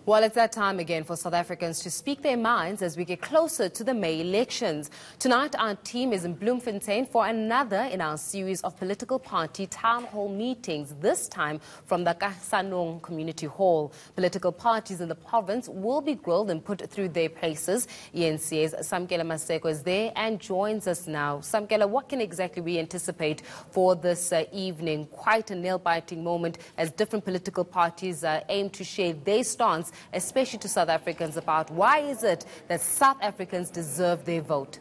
Well, it's that time again for South Africans to speak their minds as we get closer to the May elections. Tonight, our team is in Bloemfontein for another in our series of political party town hall meetings, this time from the Kagisanong Community Hall. Political parties in the province will be grilled and put through their paces. eNCA's Samkele Maseko is there and joins us now. Samkele, what can exactly we anticipate for this evening? Quite a nail-biting moment as different political parties aim to share their stance, especially to South Africans, about why is it that South Africans deserve their vote.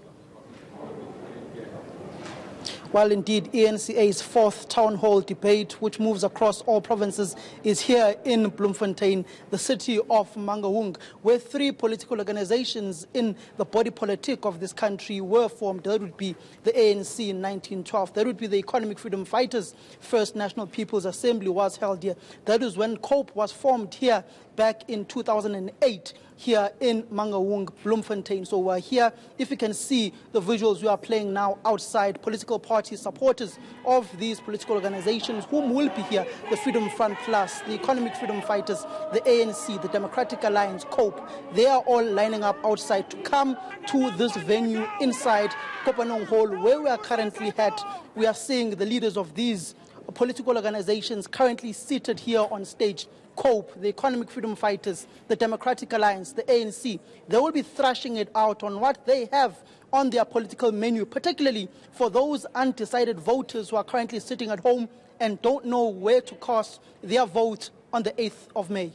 Well, indeed, eNCA's fourth town hall debate, which moves across all provinces, is here in Bloemfontein, the city of Mangaung, where three political organizations in the body politic of this country were formed. That would be the ANC in 1912. That would be the Economic Freedom Fighters. First National People's Assembly was held here. That is when COPE was formed here back in 2008. Here in Mangaung, Bloemfontein. So we're here. If you can see the visuals we are playing now outside, political party supporters of these political organizations, whom will be here: the Freedom Front Plus, the Economic Freedom Fighters, the ANC, the Democratic Alliance, COPE. They are all lining up outside to come to this venue inside Kagisanong Hall, where we are currently at. We are seeing the leaders of these political organizations currently seated here on stage. COPE, the Economic Freedom Fighters, the Democratic Alliance, the ANC, they will be thrashing it out on what they have on their political menu, particularly for those undecided voters who are currently sitting at home and don't know where to cast their vote on the 8th of May.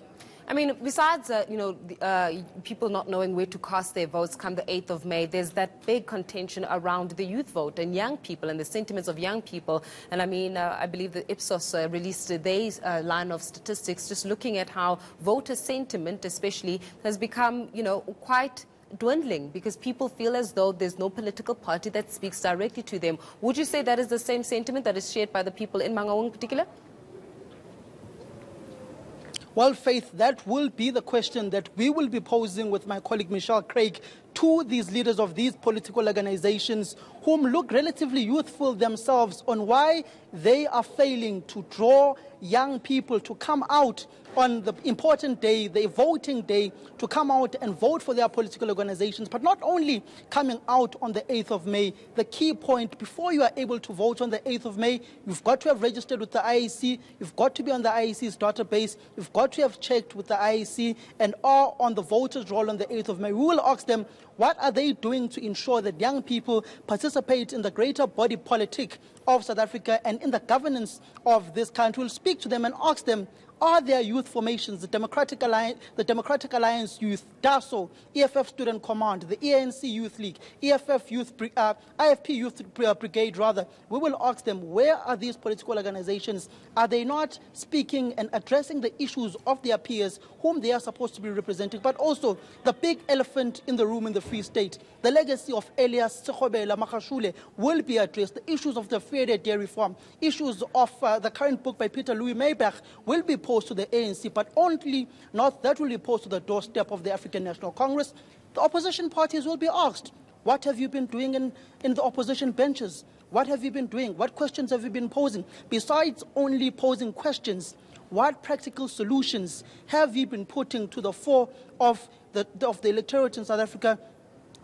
I mean, besides, people not knowing where to cast their votes come the 8th of May, there's that big contention around the youth vote and young people and the sentiments of young people. And I mean, I believe the Ipsos released their line of statistics just looking at how voter sentiment especially has become, quite dwindling because people feel as though there's no political party that speaks directly to them. Would you say that is the same sentiment that is shared by the people in Mangaung in particular? Well, Faith, that will be the question that we will be posing with my colleague Michelle Craig to these leaders of these political organizations, whom look relatively youthful themselves, on why they are failing to draw young people to come out on the important day, the voting day, to come out and vote for their political organizations. But not only coming out on the 8th of May, the key point, before you are able to vote on the 8th of May, you've got to have registered with the IEC, you've got to be on the IEC's database, you've got to have checked with the IEC and are on the voters' roll on the 8th of May. We will ask them, what are they doing to ensure that young people participate in the greater body politic of South Africa and in the governance of this country? We'll speak to them and ask them, are there youth formations, the Democratic Alliance Youth, DASO, EFF Student Command, the ANC Youth League, IFP Youth Brigade, rather? We will ask them, where are these political organizations? Are they not speaking and addressing the issues of their peers, whom they are supposed to be representing? But also, the big elephant in the room in the Free State, the legacy of Elias Sekgobela Magashule, will be addressed. The issues of the Fair Dairy Farm, issues of the current book by Peter Louis Mayberg will be posed to the ANC, but only not that will be posed to the doorstep of the African National Congress. The opposition parties will be asked, what have you been doing in the opposition benches? What have you been doing? What questions have you been posing? Besides only posing questions, what practical solutions have you been putting to the fore of the electorate in South Africa,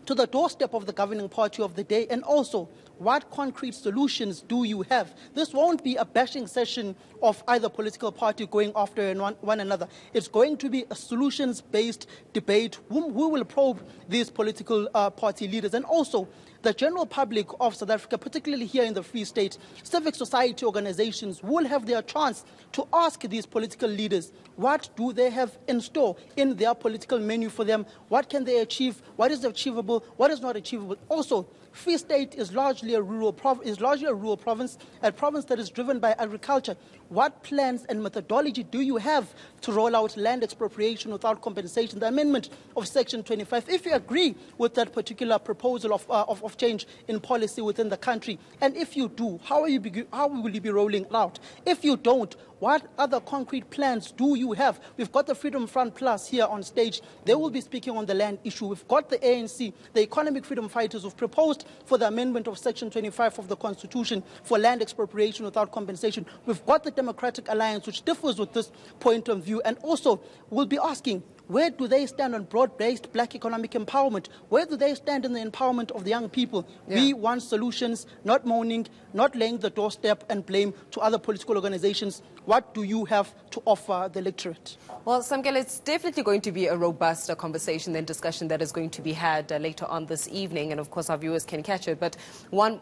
to the doorstep of the governing party of the day? And also, what concrete solutions do you have? This won't be a bashing session of either political party going after one another. It's going to be a solutions-based debate. We will probe these political party leaders and also the general public of South Africa, particularly here in the Free State. Civic society organizations will have their chance to ask these political leaders, what do they have in store in their political menu for them? What can they achieve? What is achievable? What is not achievable? Also, Free State is largely a rural province, a province that is driven by agriculture. What plans and methodology do you have to roll out land expropriation without compensation? The amendment of Section 25, if you agree with that particular proposal of change in policy within the country, and if you do, how will you be rolling it out? If you don't, what other concrete plans do you have? We've got the Freedom Front Plus here on stage. They will be speaking on the land issue. We've got the ANC, the Economic Freedom Fighters, who've proposed for the amendment of Section 25 of the Constitution for land expropriation without compensation. We've got the Democratic Alliance, which differs with this point of view. And also, we'll be asking, Where do they stand on broad-based black economic empowerment? Where do they stand in the empowerment of the young people? Yeah. We want solutions, not moaning, not laying the doorstep and blame to other political organizations. What do you have to offer the electorate? Well, Samkele, it's definitely going to be a robust conversation and discussion that is going to be had later on this evening, and of course our viewers can catch it. But one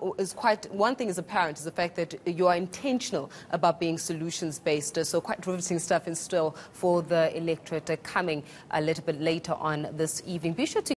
thing is apparent is the fact that you are intentional about being solutions-based. So quite riveting stuff in store for the electorate coming a little bit later on this evening. Be sure to